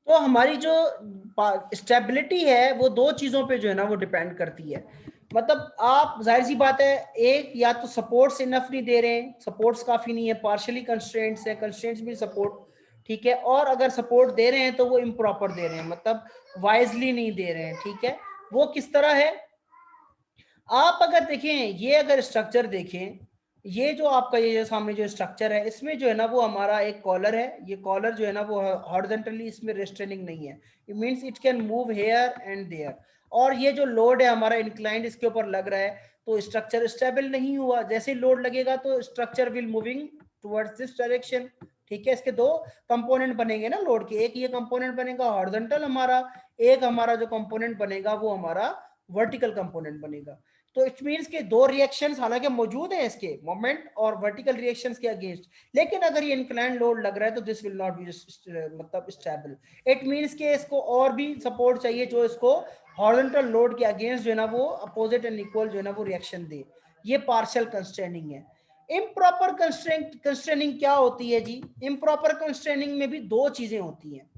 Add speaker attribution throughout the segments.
Speaker 1: तो हमारी जो स्टेबिलिटी है वो दो चीजों पे जो है ना वो डिपेंड करती है। मतलब आप जाहिर सी बात है, एक या तो सपोर्ट्स इनफ नहीं दे रहे हैं, सपोर्ट्स काफी नहीं है, पार्शियली कंस्ट्रेंट्स है, कंस्ट्रेंट्स भी सपोर्ट, ठीक है, और अगर सपोर्ट दे रहे हैं तो वो इम्प्रॉपर दे रहे हैं, मतलब वाइजली नहीं दे रहे हैं, ठीक है। वो किस तरह है, आप अगर देखें, ये अगर स्ट्रक्चर देखें, ये जो आपका ये जो सामने जो स्ट्रक्चर है, इसमें जो है ना वो हमारा एक कॉलर है, ये कॉलर जो है ना वो हॉरिजॉन्टली इसमें रेस्ट्रेनिंग नहीं है, it means it can move here and there. और ये जो लोड है हमारा इंक्लाइंड इसके ऊपर लग रहा है, तो स्ट्रक्चर स्टेबल नहीं हुआ, जैसे लोड लगेगा तो structure will moving towards this direction, ठीक है। इसके दो कंपोनेंट बनेंगे ना लोड के, एक ये कंपोनेंट बनेगा हॉरिजॉन्टल हमारा, एक हमारा जो कंपोनेंट बनेगा वो हमारा वर्टिकल कंपोनेंट बनेगा। तो इट मींस के दो रिएक्शंस हालांकि मौजूद हैं इसके, मोमेंट और वर्टिकल रिएक्शंस के अगेंस्ट, लेकिन अगर ये इंक्लाइन लोड लग रहा है तो दिस विल नॉट बी मतलब स्टेबल। इट मींस के इसको और भी सपोर्ट चाहिए जो इसको हॉरिजॉन्टल लोड के अगेंस्ट जो है ना वो अपोजिट एंड इक्वल जो है ना वो रिएक्शन दे। ये पार्शियल कंस्ट्रेनिंग है। इम्प्रॉपर कंस्ट्रेनिंग क्या होती है जी, इम्प्रॉपर कंस्ट्रेनिंग में भी दो चीजें होती हैं।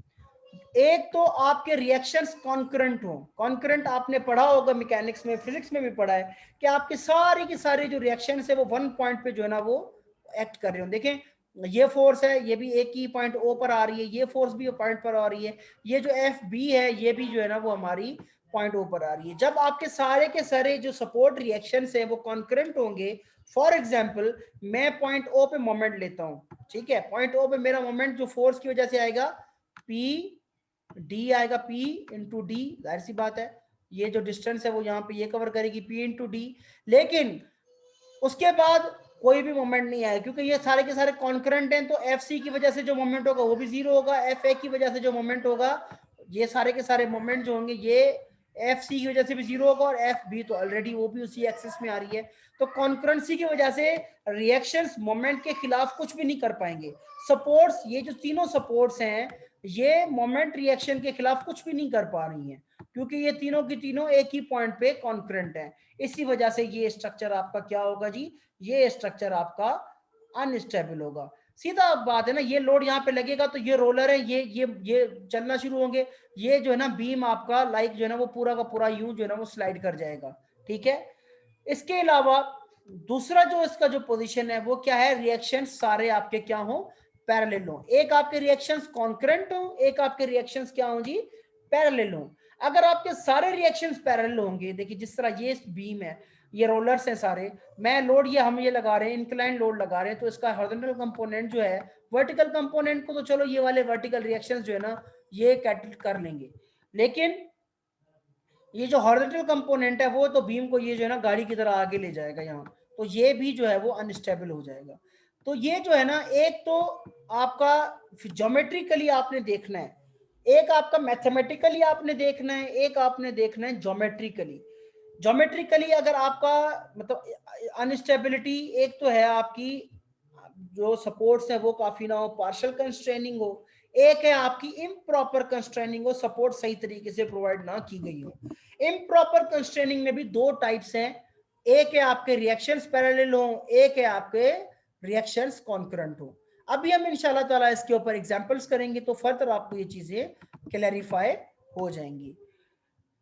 Speaker 1: एक तो आपके रिएक्शंस कॉन्करेंट हो, कॉन्करेंट आपने पढ़ा होगा मैकेनिक्स में, फिजिक्स में भी पढ़ा है कि आपके सारे के सारे जो रिएक्शंस है वो वन पॉइंट पे जो है ना वो एक्ट कर रहे हो। देखें, ये फोर्स है, ये भी एक ही पॉइंट ओ पर आ रही है, ये फोर्स भी पॉइंट पर आ रही है, ये जो एफ बी है ये भी जो है ना वो हमारी पॉइंट ओ पर आ रही है। जब आपके सारे के सारे जो सपोर्ट रिएक्शंस है वो कॉन्करेंट होंगे, फॉर एग्जाम्पल मैं पॉइंट ओ पे मोमेंट लेता हूँ, ठीक है, पॉइंट ओ पे मेरा मोमेंट जो फोर्स की वजह से आएगा पी डी आएगा, P इंटू डी, जाहिर सी बात है ये जो डिस्टेंस है वो यहाँ पे ये कवर करेगी P इंटू डी। लेकिन उसके बाद कोई भी मोमेंट नहीं आया क्योंकि ये सारे के सारे कॉन्करेंट हैं, तो एफ सी की वजह से जो मोमेंट होगा वो भी जीरो होगा, एफ ए की वजह से जो मोमेंट होगा, ये सारे के सारे मोमेंट जो होंगे ये एफ सी की वजह से भी जीरो होगा, और एफ बी तो ऑलरेडी वो भी उसी एक्सिस में आ रही है। तो कॉन्करेंसी की वजह से रिएक्शंस मोमेंट के खिलाफ कुछ भी नहीं कर पाएंगे। सपोर्ट्स, ये जो तीनों सपोर्ट्स हैं ये मोमेंट रिएक्शन के खिलाफ कुछ भी नहीं कर पा रही हैं, क्योंकि ये तीनों की तीनों एक ही पॉइंट पे कॉन्करेंट है। इसी वजह से ये स्ट्रक्चर आपका क्या होगा जी, ये स्ट्रक्चर आपका अनस्टेबल होगा। सीधा बात है ना, ये लोड यहाँ पे लगेगा तो ये रोलर है, ये चलना शुरू होंगे, ये जो है ना बीम आपका लाइक जो है ना वो पूरा का पूरा यूं जो है ना वो स्लाइड कर जाएगा, ठीक है। इसके अलावा दूसरा जो इसका जो पोजीशन है वो क्या है, रिएक्शन सारे आपके क्या हो, पैरेलल हो। एक आपके रिएक्शंस कॉन्करेंट हो, एक आपके रिएक्शंस क्या हो जी, पैरेलल हो। अगर आपके सारे रिएक्शंस पैरेलल होंगे, देखिए जिस तरह ये बीम है, ये रोलर्स हैं सारे, मैं लोड ये हम ये लगा रहे हैं, इंक्लाइन लोड लगा रहे हैं, तो इसका हॉरिजॉन्टल कंपोनेंट जो है, वर्टिकल कंपोनेंट को तो चलो ये वाले वर्टिकल रिएक्शंस जो है ना ये कैटल कर लेंगे, लेकिन ये जो हॉरिजॉन्टल कंपोनेंट है वो तो बीम को ये जो है ना गाड़ी की तरह आगे ले जाएगा यहाँ, तो ये भी जो है वो अनस्टेबल हो जाएगा। तो ये जो है ना, एक तो आपका ज्योमेट्रिकली आपने देखना है, एक आपका मैथमेटिकली आपने देखना है, एक आपने देखना है ज्योमेट्रिकली। ज्योमेट्रिकली अगर आपका मतलब अनस्टेबिलिटी, एक तो है आपकी जो सपोर्ट्स है वो काफी ना हो, पार्शियल कंस्ट्रेनिंग हो, एक है आपकी इम्प्रॉपर कंस्ट्रेनिंग हो, सपोर्ट सही तरीके से प्रोवाइड ना की गई हो। इम्प्रॉपर कंस्ट्रेनिंग में भी दो टाइप्स हैं, एक है आपके रिएक्शंस पैरेलल हो, एक है आपके रिएक्शंस कॉन्करेंट हो। अभी हम इंशाल्लाह ताला इसके ऊपर एग्जांपल्स करेंगे तो फर्दर आपको ये चीजें क्लैरिफाई हो जाएंगी।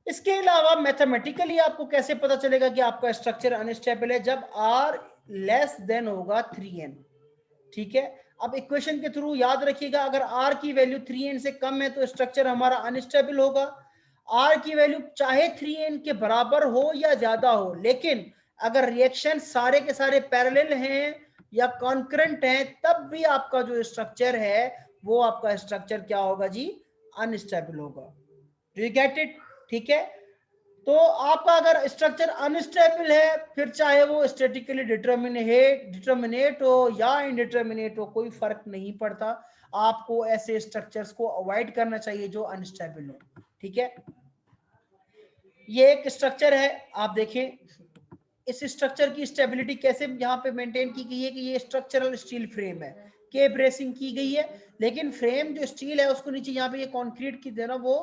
Speaker 1: इसके अलावा मैथमेटिकली आपको कैसे पता चलेगा कि आपका स्ट्रक्चर अनस्टेबल है, जब आर लेस देन होगा 3n, ठीक है। अब इक्वेशन के थ्रू याद रखिएगा, अगर आर की वैल्यू 3n से कम है तो स्ट्रक्चर हमारा अनस्टेबल होगा। आर की वैल्यू चाहे 3n के बराबर हो या ज्यादा हो, लेकिन अगर रिएक्शन सारे के सारे पैरेलल हैं या कॉन्करेंट हैं, तब भी आपका जो स्ट्रक्चर है वो आपका स्ट्रक्चर क्या होगा जी, अनस्टेबल होगा। डू यू गेट इट, ठीक है। तो आपका अगर स्ट्रक्चर अनस्टेबल है, फिर चाहे वो स्टैटिकली डिटर्मिनेट हो या इनडिटर्मिनेट हो, कोई फर्क नहीं पड़ता, आपको ऐसे स्ट्रक्चर्स को अवॉइड करना चाहिए जो अनस्टेबल हो, ठीक है। ये एक स्ट्रक्चर है, आप देखें इस स्ट्रक्चर की स्टेबिलिटी कैसे यहाँ पे मेंटेन की गई है कि ये स्ट्रक्चरल स्टील फ्रेम है, के ब्रेसिंग की गई है, लेकिन फ्रेम जो स्टील है उसको नीचे यहाँ पे ये कंक्रीट की देना वो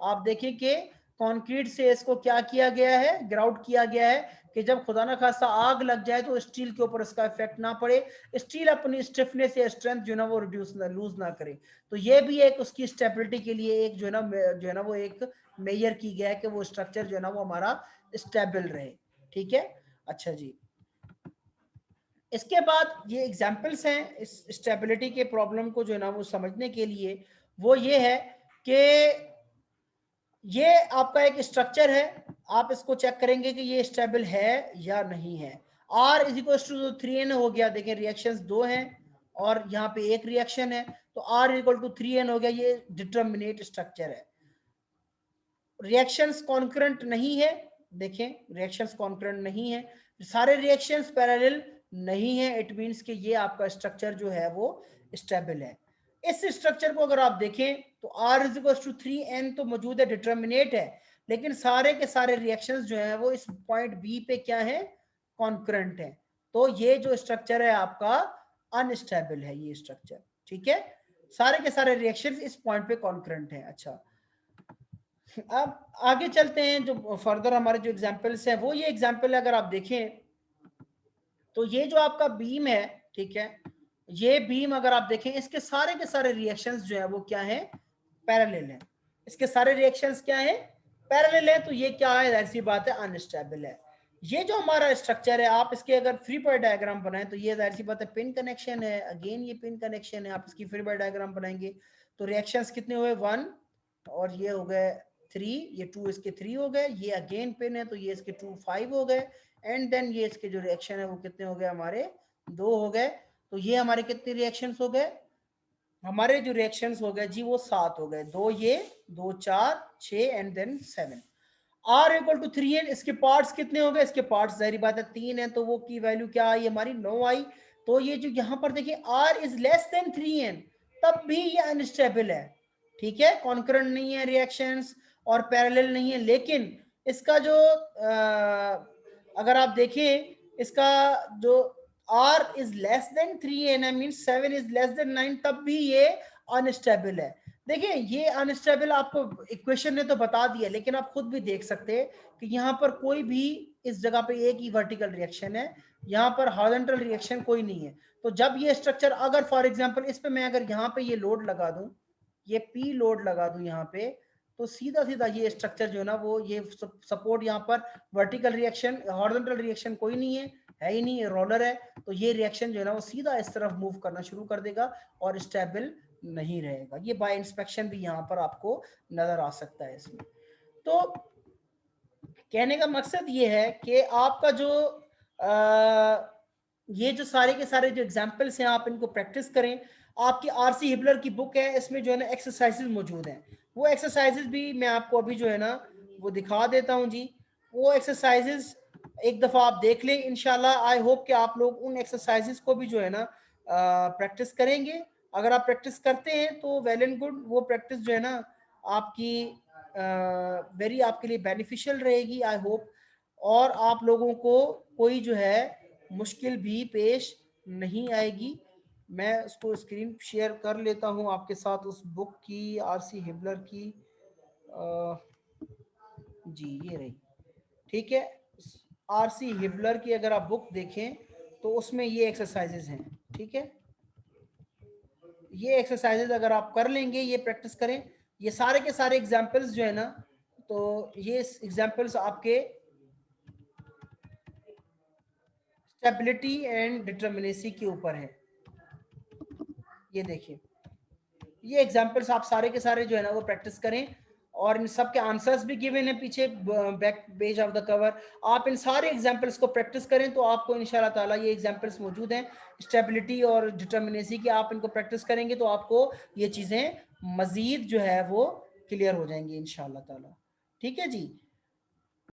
Speaker 1: आप देखें कि कंक्रीट से इसको क्या किया गया है, ग्राउट किया गया है कि जब खुदा ना खासा आग लग जाए तो स्टील के ऊपर इसका इफेक्ट ना पड़े, स्टील अपनी स्टिफनेस या स्ट्रेंथ जो है ना वो रिड्यूस ना लूज ना करे। तो ये भी एक उसकी स्टेबिलिटी के लिए एक जो है ना वो एक मेजर की गया है कि वो स्ट्रक्चर जो है ना वो हमारा स्टेबल रहे। ठीक है, अच्छा जी। इसके बाद ये एग्जाम्पल्स हैं इस स्टेबिलिटी के प्रॉब्लम को जो है ना वो समझने के लिए। वो ये है कि ये आपका एक स्ट्रक्चर है, आप इसको चेक करेंगे कि ये स्टेबल है या नहीं है। R is equal to 3n हो गया, देखें रिएक्शंस 2 हैं और यहाँ पे एक रिएक्शन है, तो R इक्वल टू 3n हो गया, ये डिटर्मिनेट स्ट्रक्चर है। रिएक्शंस कॉन्करेंट नहीं है, देखें रिएक्शंस कॉन्करेंट नहीं है, सारे रिएक्शंस पैरेलल नहीं है, इट मींस कि ये आपका स्ट्रक्चर जो है वो स्टेबल है। इस स्ट्रक्चर को अगर आप देखें तो R is equal to 3n तो मौजूद है, डिटर्मिनेट है, लेकिन सारे के सारे रिएक्शंस जो है वो इस पॉइंट बी पे क्या है, कॉन्करेंट है। तो ये जो स्ट्रक्चर है आपका अनस्टेबल है ये स्ट्रक्चर। ठीक है, सारे के सारे रिएक्शंस इस पॉइंट पे कॉन्करेंट है। अच्छा, अब आगे चलते हैं, जो फर्दर हमारे जो एग्जांपल्स हैं वो ये एग्जांपल अगर आप देखें तो ये जो आपका बीम है, ठीक है, ये बीम अगर आप देखें इसके सारे के सारे रिएक्शंस जो है वो क्या है, पैरेलल है। इसके सारे रिएक्शंस क्या है, पैरेलल है, तो ये क्या है, ऐसी बात है अनस्टेबल है। ये जो हमारा स्ट्रक्चर है, आप इसके अगर फ्री बॉडी डायग्राम बनाएं तो ये जाहिर सी बात है पिन कनेक्शन है, अगेन ये पिन कनेक्शन है, आप इसकी फ्री बॉडी डायग्राम बनाएंगे तो रिएक्शंस कितने हुए 1 और ये हो गए 3, ये 2 इसके 3 हो गए, ये अगेन पिन है तो ये इसके 2 5 हो गए, एंड देन ये इसके जो रिएक्शन है वो कितने हो गए हमारे 2 हो गए। तो ये हमारे कितने रिएक्शंस हो गए, हमारे जो रिएक्शंस हो गए जी वो 7 हो गए, 2 ये 2 4 6 and then 7। R equal to 3n, इसके पार्ट्स कितने हो गए, इसके पार्ट्स जाहिर बात है 3 है तो वो की वैल्यू क्या आई हमारी 9 आई। तो ये जो यहाँ पर देखिए R is less than 3n तब भी ये अनस्टेबल है। ठीक है, कॉन्करेंट नहीं है रिएक्शंस और पैरेलल नहीं है, लेकिन इसका जो अगर आप देखें इसका जो R is less than 3n, I mean 7 is less than 9, तब भी ये अनस्टेबल है। देखिए ये अनस्टेबल आपको इक्वेशन ने तो बता दिया, लेकिन आप खुद भी देख सकते हैं कि यहाँ पर कोई भी इस जगह पे एक ही वर्टिकल रिएक्शन है, यहाँ पर हॉरिजॉन्टल रिएक्शन कोई नहीं है। तो जब ये स्ट्रक्चर अगर फॉर एग्जांपल इस पे मैं अगर यहाँ पे ये लोड लगा दूं, ये P लोड लगा दूं यहाँ पे, तो सीधा सीधा ये स्ट्रक्चर जो है ना वो ये सपोर्ट यहाँ पर वर्टिकल रिएक्शन, हॉरिजॉन्टल रिएक्शन कोई नहीं है ही नहीं, रोलर है, तो ये रिएक्शन जो है ना वो सीधा इस तरफ मूव करना शुरू कर देगा और स्टेबल नहीं रहेगा। ये बाय इंस्पेक्शन भी यहाँ पर आपको नजर आ सकता है इसमें। तो कहने का मकसद ये है कि आपका जो ये जो सारे के सारे जो एग्जाम्पल्स हैं आप इनको प्रैक्टिस करें। आपकी आरसी हिबलर की बुक है, इसमें जो है ना एक्सरसाइजेज मौजूद हैं, वो एक्सरसाइजेज भी मैं आपको अभी जो है ना वो दिखा देता हूँ जी। वो एक्सरसाइजेज एक दफ़ा आप देख लें, इंशाल्लाह आई होप कि आप लोग उन एक्सरसाइजेज को भी जो है ना प्रैक्टिस करेंगे। अगर आप प्रैक्टिस करते हैं तो वेल एंड गुड, वो प्रैक्टिस जो है ना आपकी वेरी आपके लिए बेनिफिशियल रहेगी आई होप, और आप लोगों को कोई जो है मुश्किल भी पेश नहीं आएगी। मैं उसको स्क्रीन शेयर कर लेता हूं आपके साथ उस बुक की, आरसी हिबलर की, जी ये रही। ठीक है, आरसी हिबलर की अगर आप बुक देखें तो उसमें ये एक्सरसाइजेज हैं। ठीक है, ये एक्सरसाइजेज अगर आप कर लेंगे, ये प्रैक्टिस करें, ये सारे के सारे एग्जाम्पल्स जो है ना, तो ये एग्जाम्पल्स आपके स्टेबिलिटी एंड डिटर्मिनेसी के ऊपर है। ये देखिए, ये एग्जाम्पल्स आप सारे के सारे जो है ना वो प्रैक्टिस करें, और इन सब के आंसर्स भी गिवन है पीछे back page of the cover. आप इन सारे एग्जाम्पल्स को प्रैक्टिस करें तो आपको इंशाल्लाह ताला ये एग्जाम्पल्स मौजूद हैं स्टेबिलिटी और डिटर्मिनेसी की, आप इनको प्रैक्टिस करेंगे तो आपको ये चीज़ें मजीद जो है वो क्लियर हो जाएंगी इंशाल्लाह ताला। ठीक है जी।